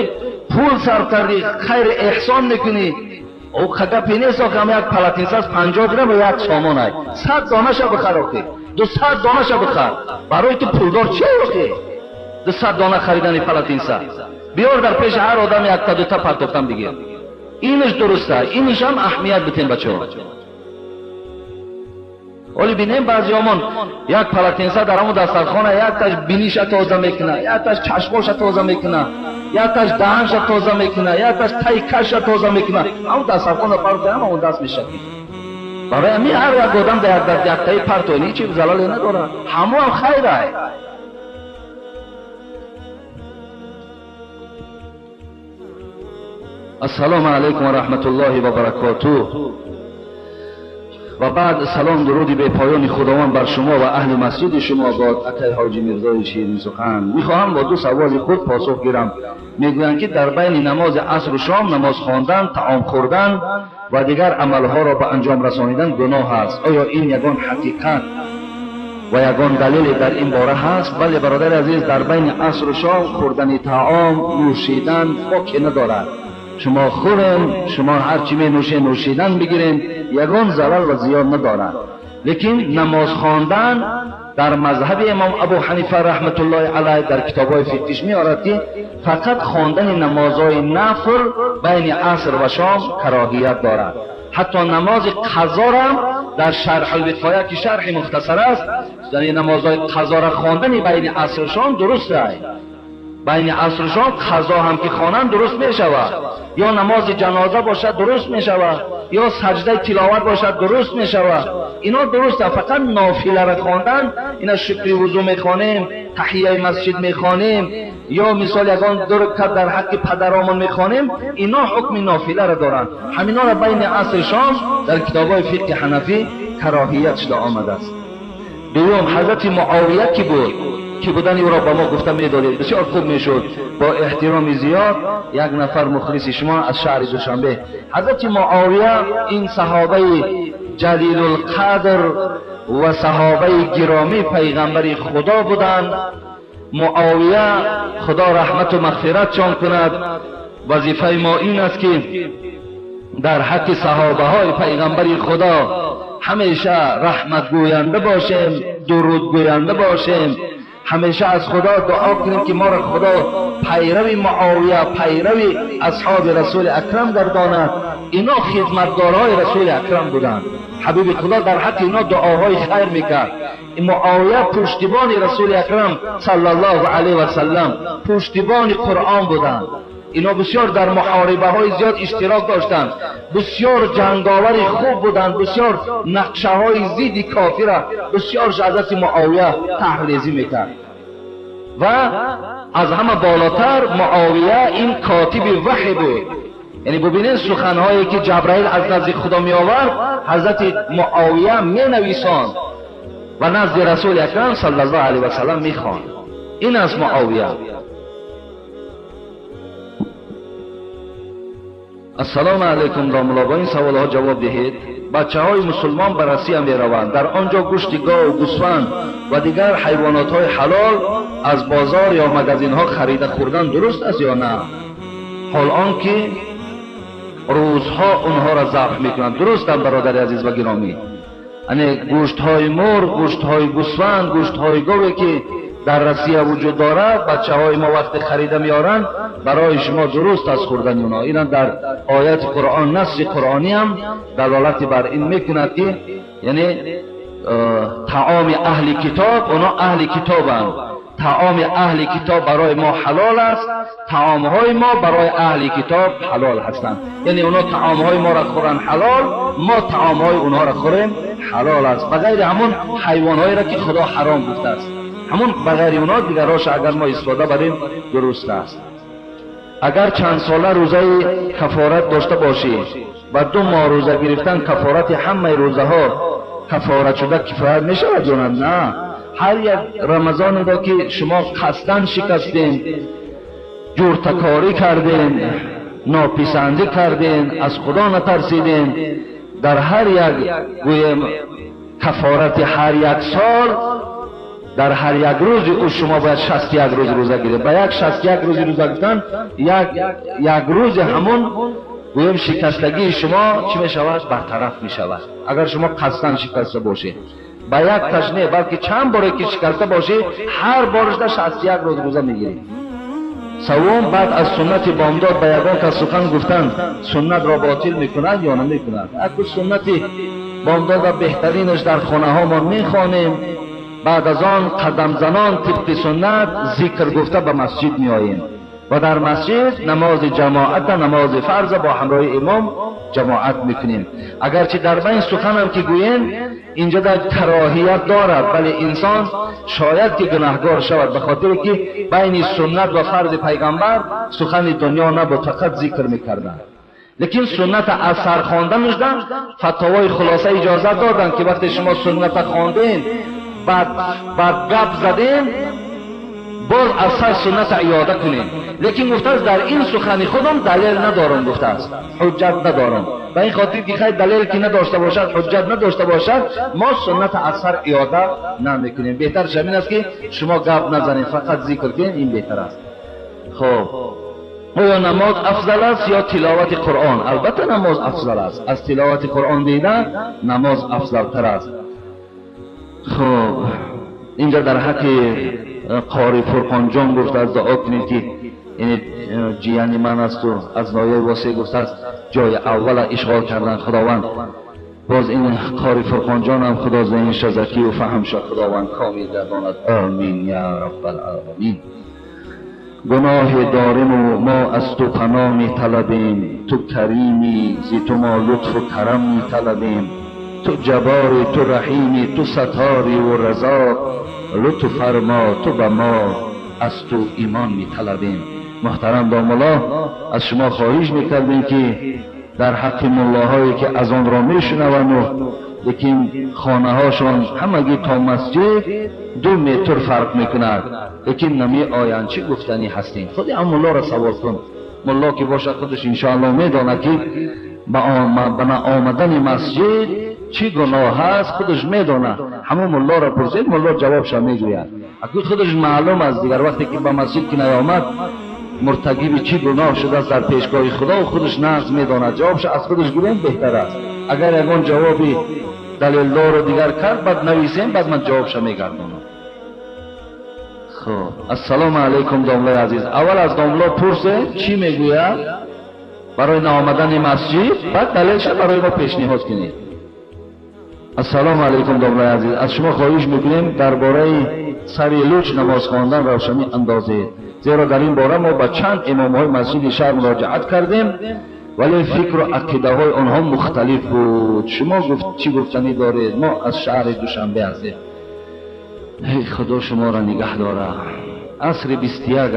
پول صرف کردی، خیر احسان میکنی، او خگپی نیست که هم یک پلاتینسا از 50 درم و یک سامان های 100 دانش بخر، آخی 200 دانش بخر، برای تو پولدار چه آخی 200 دانه خریدن پلاتینسا؟ بیار در پیش هر آدم یک تا دو تا پرتوفتم بگیر، اینش درسته، اینش هم اهمیت بتین بچه ها. ولی بینیم بعضی همون یک پلاتینسا در همون دسترخانه یک تاش بینیش تازه میکنه، یک تاش چشماش تازه میکنه، یک تاش دهنش تازه میکنه، یک تاش تای کش تازه میکنه، همون دسترخانه پرتو هم اون دست میشه. برای همین هر یک آدم در یک تای پرتونی چی زلالی نداره، همو هم خیره. السلام علیکم و رحمت الله و برکاته. و بعد سلام درودی به پایان خداوند بر شما و اهل مسجد شما باد. اکای حاجی میرزای شیرین سخن میخواهم با دو سوال خود پاسخ گیرم. میگویند که در بین نماز عصر و شام نماز خواندن، طعام خوردن و دیگر عملها را به انجام رسانیدن گناه است. آیا این یگان حقیقت و یگان دلیل در این باره هست؟ بله برادر عزیز، در بین عصر و شام خوردن طعام، نوشیدن باکی ندارد. شما خورین، شما هرچی می نوشین نوشیدن بگیرین، یگان ضرر و زیان ندارد. لیکن نماز خواندن در مذهب امام ابو حنیفه رحمت الله علیه در کتاب‌های فقهیش می‌آورد که فقط خواندن نمازهای نفل بین عصر و شام کراهیت دارد. حتی نماز قضا را در شرح الوقایه که شرح مختصر است، یعنی نمازهای قضا را خواندن بین عصر و شام درست است. بین عصر و شام قضا هم که خوانند درست می شود، یا نماز جنازه باشد درست می شود، یا سجده تلاوت باشد درست می شود، اینا درست است. فقط نافله را خواندن، اینا شکر وضو می خوانیم، تحیه مسجد می خوانیم، یا مثال یگان دو رکعت در حق پدرامون می خوانیم، اینا حکم نافله را دارند. همینا را بین عصر و شام در کتاب‌های فقه حنفی کراهیت شده آمده است. دوم حضرت معاویه کی بود که بودن او را با ما گفته می‌دادید، بسیار خوب میشد. با احترام زیاد یک نفر مخلص شما از شهر دوشنبه، حضرت معاویه این صحابه جلیل القدر و صحابه گرامی پیغمبر خدا بودند. معاویه خدا رحمت و مغفرت چون کند، وظیفه ما این است که در حق صحابه های پیغمبر خدا همیشه رحمت گوینده باشیم، درود گوینده باشیم، همیشه از خدا دعا کنیم که ما را خدا پیروی معاویه، پیروی اصحاب رسول اکرم گرداند. اینا خدمتگارهای رسول اکرم بودند. حبیب خدا در حق اینا دعاهای خیر میکرد. معاویه پشتیبان رسول اکرم صلی الله علیه و سلم، پشتیبان قرآن بودند. اینا بسیار در محاربه های زیاد اشتراک داشتند، بسیار جنگاور خوب بودند، بسیار نقشه های ضد کافر بسیار حضرت معاویه تحریزی میکرد. و از همه بالاتر معاویه این کاتب وحی بود. یعنی ببینید سخنهایی که جبرائیل از نزد خدا می آورد حضرت معاویه می نویساند و نزد رسول اکرم صلی الله علیه و سلم می خواند. این از معاویه. السلام علیکم داملا، با این سوال ها جواب دهید. بچه های مسلمان به روسیه می روند، در آنجا گوشت گاو، گوسفند و دیگر حیوانات های حلال از بازار یا مگزین ها خریده خوردن درست است یا نه؟ حال آنکه روزها اونها را ذبح میکنند. درست هم برادر عزیز و گرامی، یعنی گوشت های مرغ، گوشت های گوسفند، گوشت های گاوی که در روسیه وجود دارد، بچه های ما وقت خریده میارن برای شما درست از خوردن اونا. اینا در آیات قرآن، نص قرآنی هم دلالت بر این میکند که یعنی طعام اهل کتاب، اونا اهل کتابند، طعام اهل کتاب برای ما حلال است، طعام های ما برای اهل کتاب حلال هستند. یعنی اونا طعام های ما را خورن حلال، ما طعام های اونها را خوریم حلال است، بغیر همون حیوان هایی را که خدا حرام گفته است. همون بغیر اونا دیگراش اگر ما استفاده بریم درست است. اگر چند ساله روزه کفارت داشته باشی و 2 ماه روزه گرفتن کفارت همه روزه ها کفارت شده کفایت می شود یا نه؟ هر یک رمضان را که شما قصداً شکستین، جورتکاری کردین، ناپسندی کردین، از خدا نترسیدین، در هر یک گویم کفارت هر یک سال در هر یک روز او شما باید 61 روز روزه گیرید. با یک 61 روز روزه گرفتن یک روز همون گویم شکستگی شما چی می شود؟ برطرف می شود. اگر شما قصداً شکسته باشید با یک تشنه بلکه چند باره که شکسته باشی هر بارش در 61 روز روزه میگیری. سوم، بعد از سنت بامداد به یگان که سخن گفتند سنت را باطل میکند یا نمیکند؟ اگر سنت بامداد و بهترینش در خانه ها ما میخوانیم، بعد از آن قدم زنان طبق سنت ذکر گفته به مسجد میآییم و در مسجد نماز جماعت، نماز فرض با همراه امام جماعت میکنیم. اگرچه در بین سخن هم که گوییم اینجا در کراهیت دارد، ولی انسان شاید که گناهگار شود به خاطر که بین سنت و فرض پیغمبر سخن دنیا نبود، فقط ذکر میکردن. لیکن سنت اثر خواندنش در فتاوای خلاصه اجازه دادن که وقتی شما سنت خواندین بعد گپ زدین باز اثر سنت اعاده کنین. لیکن گفته است در این سخن خودم دلیل ندارم، گفته است حجت ندارم. به این خاطر که خیلی دلیل که نداشته باشد، حجت نداشته باشد، ما سنت اثر اعاده نمیکنیم. بهتر شمین است که شما گپ نزنید، فقط ذکر کنید، این بهتر است. خب یا نماز افضل است یا تلاوت قرآن؟ البته نماز افضل است، از تلاوت قرآن دیدن نماز افضل تر است. خب اینجا در حق قاری فرقان جان گفته است دعا کنید که این جیانی من است و از نایه واسه گفته است جای اول اشغال کردن خداوند. باز این قاری فرقان جان هم خدا ذهنش زکی و فهمش خداوند کامل گرداند. آمین یا رب العالمین. گناه داریم و ما از تو پناه می طلبیم، تو کریمی زی تو ما لطف و کرم می طلبیم، تو جباری، تو رحیمی، تو ستاری و رزاق، لطف فرما، تو به ما از تو ایمان می طلبیم. محترم داملا، از شما خواهش میکردیم که در حق ملاهایی که از آن را میشنوند لیکن خانه هاشون همگی تا مسجد 2 متر فرق میکند، لیکن نمی آیند چه گفتنی هستیم. خود هم ملا را سوال کن، ملا که باشد خودش انشاءالله میداند که به آمدن مسجد چی گناه هست، خودش میدونه. همون ملا را پرسید، ملا جوابش میگوید. اگر خودش معلوم است دیگر وقتی که به مسجد که نیامد مرتکب چی گناه شده است در پیشگاه خدا و خودش نقض میداند، جوابش از خودش گیریم بهتر است. اگر یگان جوابی دلیل دار دیگر کرد بعد نویسیم، بعد من جوابش میگردونم. خب السلام علیکم داملای عزیز. اول از داملا پرسه چی میگوید برای نآمدن مسجد، بعد دلیلش برای ما پیشنهاد کنید. السلام علیکم داملای عزیز، از شما خواهش میکنیم درباره سر لوچ نماز خواندن روشنی اندازید، زیرا در این باره ما با چند امام‌های مسجد شهر مراجعت کردیم ولی فکر و عقیده های آنها مختلف بود. شما چی گفتنی دارید؟ ما از شهر دوشنبه هستیم. ای خدا شما را نگه داره. عصر 21 ای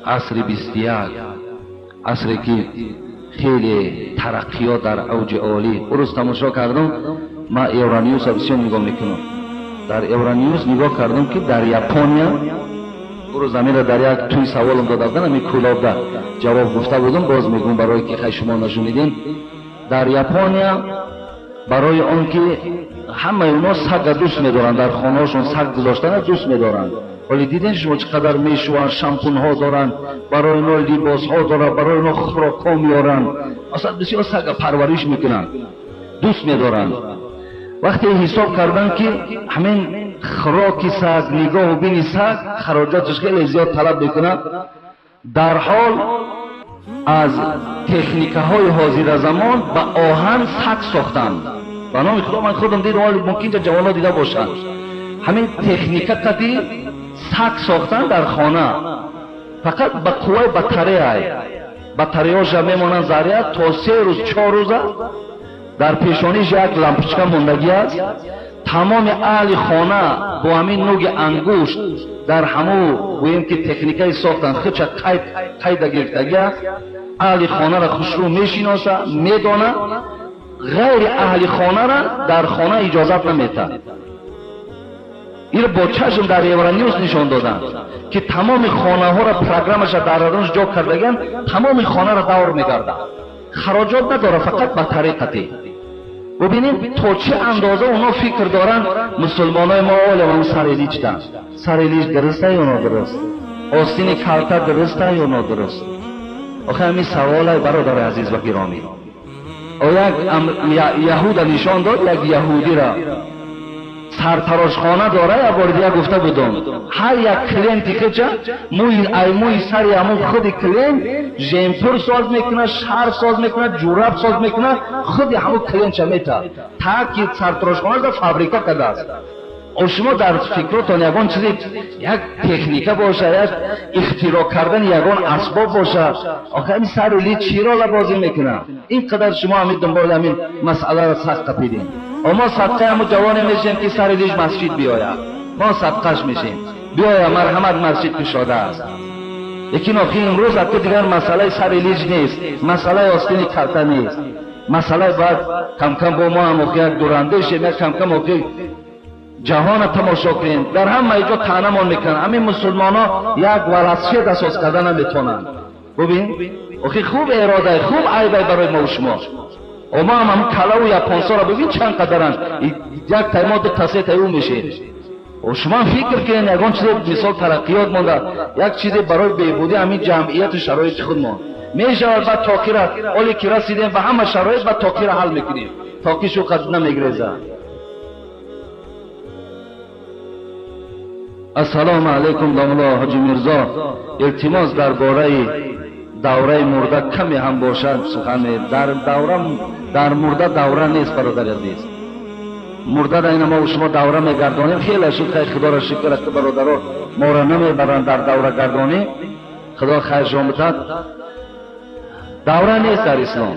عصر 21 عصری که خیلی ترقیات در اوج عالی. روز تماشا کردم، ما ایرانیوس بسیار نگاه میکنم، در ایرانیوس نگاه کردم که در یابانیا روز زمین را در یک توی سوالم داده بودن، همی کلابده جواب گفته بودم، باز میگم برای که خیلی شما نشونیدین. در یابانیا برای آن که همه اونا سگ دوست میدارن، در خانه هاشون سگ گذاشتن دوست میدارن، ولی دیدین شما چقدر میشوان، شامپون ها دارن، برای اونا لباس ها دارن، برای اونا خوراک ها میارن، اصلا بسیار سگ پرورش میکنن، دوست میدارن. وقتی حساب کردن که همین خوراک سگ، نگاه و بین سگ خراجاتش خیلی زیاد طلب میکنن، در حال از تکنیک های حاضر زمان به آهن سگ ساختن. به نام خدا من خودم دیدم، ولی ممکن جوانان دیده باشن، همین تکنیک قدی سگ ساختن در خانه، فقط به قوه بطری ها جمع میمونن ذریعه تا 3 روز 4 روزه در پیشانیش یک لامپچکا موندگی است. تمام اهل خانه با همین نوع انگشت در همو گوییم که تکنیکای ساختن خیلی قید گرفتگی است. اهل خانه را خوشرو میشناسه، میدانه، غیر اهل خانه را در خانه اجازت نمیده. این با چشم در ایرانیوس نشان دادن که تمام خانه ها را پروگرامش در ادانش جا کردگن، تمام خانه را دور میگردن، خراجات نداره، فقط به طریقتی. ببینید تا چه اندازه اونا فکر دارن مسلمانای ما اون سرلیج دن. سرلیج درسته یا نادرست؟ آستین کلتر درسته یا نادرست؟ آخه همین سوال برادر عزیز و گرامی. یک یهود نشان داد، یک یهودی را سرتراشخانه داره. یا بار دیگه گفته بودم هر یک کلینتی که موی سری همون خود کلینت ژمپر ساز میکنه، شر ساز میکنه، جوراب ساز میکنه، خود همون کلینت چمیته تا که سرتراشخانه در فابریکا کرده است. و شما در فکرتان یگان چیزی یک تکنیکه باشه، یک اختراع کردن یگان اسباب باشه، آخه این سرلی چی را لبازی میکنه؟ اینقدر شما همین دنبال همین مسئله را سخت پیدین. ما صدقه همون جوانی میشیم که سرلیش مسجد بیاید، ما صدقهش میشیم بیاید مرحمت مسجد کشاده است. لیکن آخه امروز حتی دیگر مسئله سرلیج نیست، مسئله آستین کلته نیست، مسئله باید کم کم با ما هم یک دورنده شیم، کم کم آخه جهان تماشا کنیم. در همه ایجا تنمان میکنن، همین مسلمان ها یک ولسیت اساس کردن نمیتونن. ببین آخه خوب اراده، خوب عیبه برای ما و شما. و ما هم کلا و یاپانسا را ببین چند قدرن، یک تایما دو تسه تایو میشه. و شما فکر کنین یگان چیز مثال ترقیات مونده، یک چیز برای بهبودی همین جمعیت و شرایط خود ما میشه. بعد تاکی را اولی که رسیدیم به همه شرایط بعد تاکی را حل میکنیم، تاکی شو قد نمیگریزه. السلام علیکم داملا حاجی میرزا، التماس درباره دوره مرده کمی هم باشد سخن. در مرده دوره نیست برادر عزیز، مرده در این ما و شما دوره میگردانیم. خیلی شکر خدا را شکر است که برادران ما را نمیبرند در دوره گردانی. خدا خیرشان بدهد. دوره نیست در اسلام.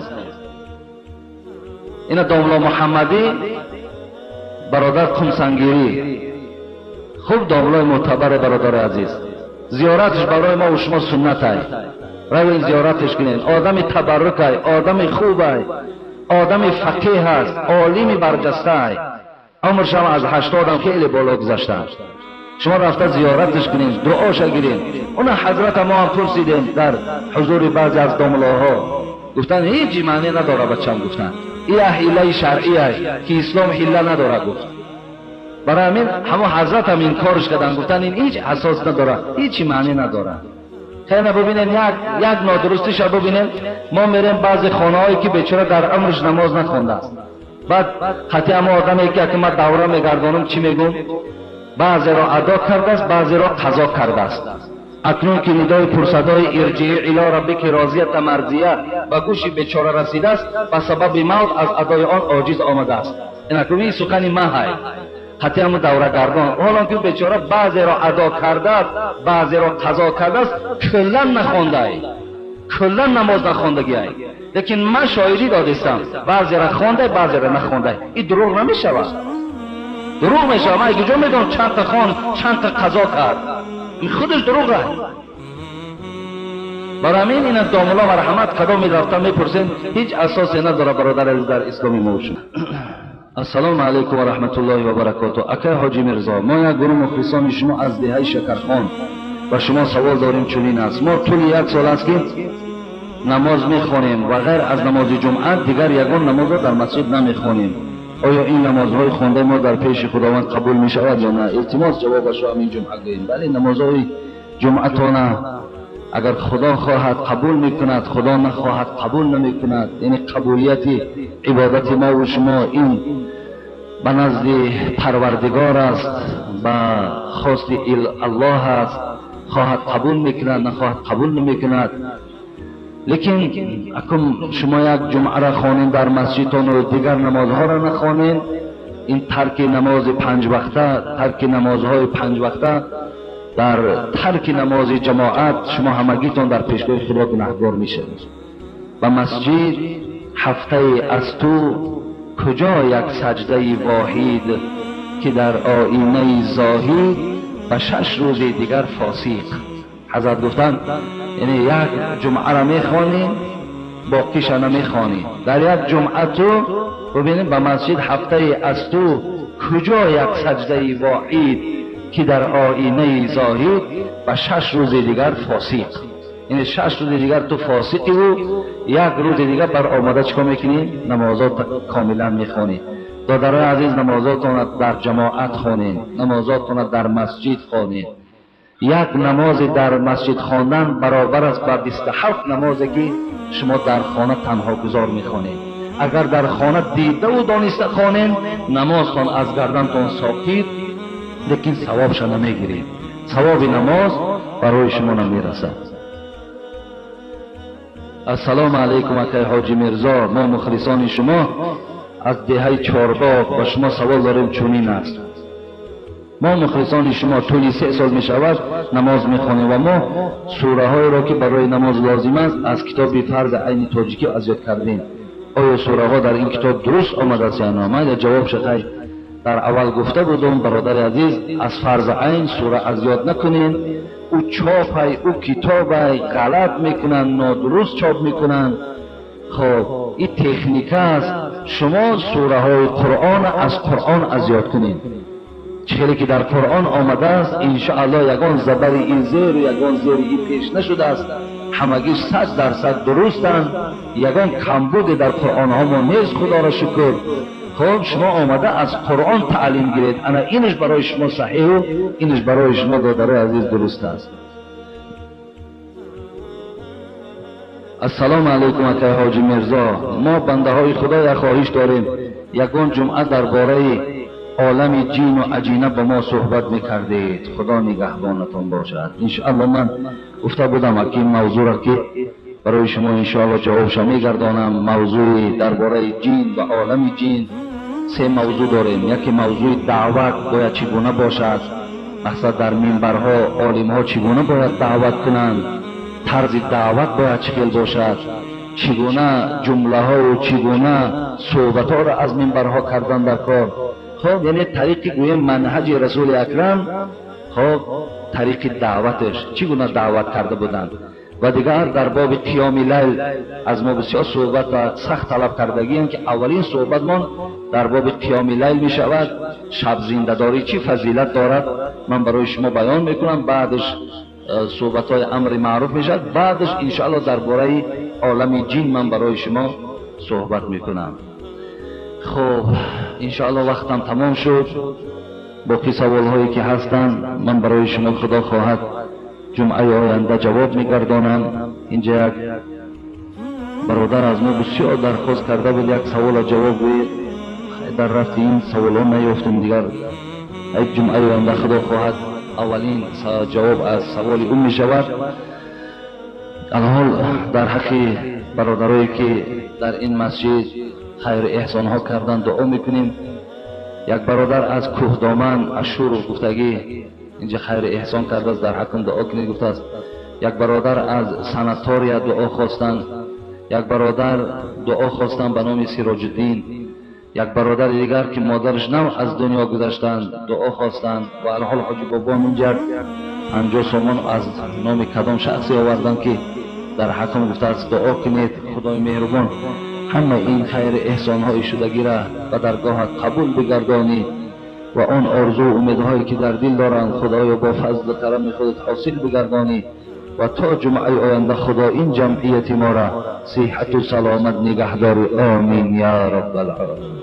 این داملا محمدی برادر قمسنگیری خوب داملای معتبر برادر عزیز، زیارتش برای ما و شما سنت است. روین زیارتش کنین. آدم تبرک است، آدم خوب است، آدم فقیه است، عالم برجسته است. عمرش هم از 80 هم خیلی بالا گذشته است. شما رفته زیارتش کنین، دعاش گیرین. اون حضرت ما هم پرسیدیم در حضور بعضی از داملاها، گفتن هیچ معنی نداره. بچه‌ام گفتن این حیله شرعی است که اسلام حیله نداره. گفت برای همین همون حضرت هم این کارش کردن، گفتن این هیچ اساس نداره، هیچ معنی نداره. خیلی ببینین یک نادرستیش رو ببینین. ما میریم بعضی خانه هایی که بیچاره در عمرش نماز نخونده است، بعد حتی اما آدمی که ما دوره میگردانم چی میگم؟ بعضی را ادا کرده است، بعضی را قضا کرده است. اکنون که ندای پرسدای ارجعی الی ربک راضیه مرضیه به گوش بیچاره رسیده است، به سبب موت از ادای آن عاجز آمده است. این اکنون سخن ما های حتی همون دوره گردان، حالا که بیچاره بعضی را ادا کرده است، بعضی را قضا کرده است، کلا نخونده ای، کلا نماز نخوندگی ای. لیکن من شاهدی دادستم بعضی را خونده، بعضی را نخونده. این دروغ نمیشود، دروغ میشه. من اگه جو میگم چند تا خان چند تا قضا کرد، این خودش دروغه. برای همین این داملا مرحمت کدام میرفتن میپرسین هیچ اساسی نداره برادر عزیز در اسلامی ما شد. السلام علیکم و رحمت الله و برکاته. اکای حاجی میرزا، ما یک گروه مخلصان شما از دهه شکرخان و شما سوال داریم. چنین است: ما طول یک سال است که نماز میخوانیم و غیر از نماز جمعه دیگر یگان نماز را در مسجد نمیخوانیم. آیا این نمازهای خوانده ما در پیش خداوند قبول می شود یا نه؟ التماس جوابش را همین جمعه گوییم. بله، نمازهای جمعتانه اگر خدا خواهد قبول میکند، خدا نخواهد قبول نمیکند. یعنی قبولیت عبادت ما و شما این به نزد پروردگار است، به خواست الله است. خواهد قبول میکند، نخواهد قبول نمیکند. لیکن اکم شما یک جمعه را خوانین در مسجدتان و دیگر نمازها را نخوانین، این ترک نماز 5 وقته، ترک نمازهای 5 وقته، در ترک نماز جماعت شما همگیتان در پیشگاه خدا گناهگار میشید. و مسجد هفته از تو کجا یک سجده واحد که در آینه ظاهر و 6 روز دیگر فاسق. حضرت گفتند یعنی یک جمعه را میخوانیم باقیش نمیخوانیم. در یک جمعه تو ببینیم به مسجد هفته از تو کجا یک سجده واحد که در آینه ظاهر و 6 روز دیگر فاسق. یعنی 6 روز دیگر تو فاسقی و یک روز دیگر بر آمده چکا میکنی؟ نمازات کاملا میخوانی. دادرای عزیز، نمازاتون در جماعت خوانین، نمازاتون در مسجد خوانین. یک نماز در مسجد خواندن برابر است با 27 نمازی که شما در خانه تنها گزار میخوانید. اگر در خانه دیده و دانسته خوانین، نمازتان از گردنتان ساقط، لیکن ثوابش نمیگیرید. ثواب نماز برای شما نمیرسد. السلام علیکم اکای حاجی میرزا، ما مخلصان شما از دهه چهارباغ و شما سوال داریم. چنین است: ما مخلصان شما طولی 3 سال می شود نماز می خوانیم و ما سوره های را که برای نماز لازم است از کتاب فرض عین تاجیکی از یاد کردیم. آیا سوره ها در این کتاب درست آمده است یا نه؟ من جواب شخصی در اول گفته بودم برادر عزیز، از فرض عین سوره از یاد نکنین. او چاپ او کتاب غلط میکنن، نادرست چاپ میکنن. خب این تکنیک است. شما سوره های قرآن از قرآن از یاد کنین. چیزی که در قرآن آمده است انشاءالله یگان زبر این زیر و یگان زیر این پیش نشده است، همگیش 100% درستند. یگان کمبود در قرآن ها ما نیست، خدا را شکر. خب شما آمده از قرآن تعلیم گیرید، انا اینش برای شما صحیح و اینش برای شما دادر عزیز درست است. السلام علیکم اکای حاجی میرزا، ما بنده های خدا یک خواهش داریم. یگان جمعه درباره عالم جین و عجینه با ما صحبت میکردید. خدا نگهبانتان باشد. انشاءالله من گفته بودم که این موضوع را که برای شما انشاءالله جوابش میگردانم. موضوع درباره جین و عالم جین 3 موضوع داریم. یکی موضوع دعوت باید چگونه باشد، مثلا در منبرها عالم ها چگونه باید دعوت کنند، طرز دعوت باید چگونه باشد، چگونه جمله ها و چگونه صحبت ها را از منبرها کردن در کار. خب یعنی طریقی گویم منهج رسول اکرم، خب طریق دعوتش چگونه دعوت کرده بودند. و دیگر در باب قیام لیل از ما بسیار صحبت و سخت طلب کردگی هم که اولین صحبت ما در باب قیام لیل می شود. شب زنده‌داری چی فضیلت دارد من برای شما بیان میکنم، بعدش صحبت های امر معروف می شود، بعدش انشاءالله درباره عالم جین من برای شما صحبت میکنم. خب انشاءالله وقتم تمام شد. باقی سوال هایی که هستند من برای شما خدا خواهد جمعه آینده جواب میگردانم. اینجا یک برادر از ما بسیار درخواست کرده بود یک سوال جواب گوید، در رفت این سوال ها نیافتیم دیگر. یک جمعه آینده خدا خواهد اولین جواب از سوال اون می شود. الحال در حق برادرایی که در این مسجد خیر احسان ها کردن دعا میکنیم. یک برادر از کوهدامن از شور گفتگی اینجا خیر احسان کرده است، در حق دعا کنید گفته است. یک برادر از سناتوریا دعا خواستند، یک برادر دعا خواستند به نام سراج الدین، یک برادر دیگر که مادرش نو از دنیا گذشتند دعا خواستند و الحال حاجی بابا منجر 50 سومان از نام کدام شخصی آوردند که در حقم گفته است دعا کنید خدای مهربان همه این خیر احسان های شدگی را به درگاهت قبول بگردانی و آن آرزو و امیدهایی که در دل دارند خدایا با فضل و کرم خودت حاصل بگردانی و تا جمعه آینده خدا این جمعیت ما را صحت و سلامت نگهدار. آمین یا رب العالمین.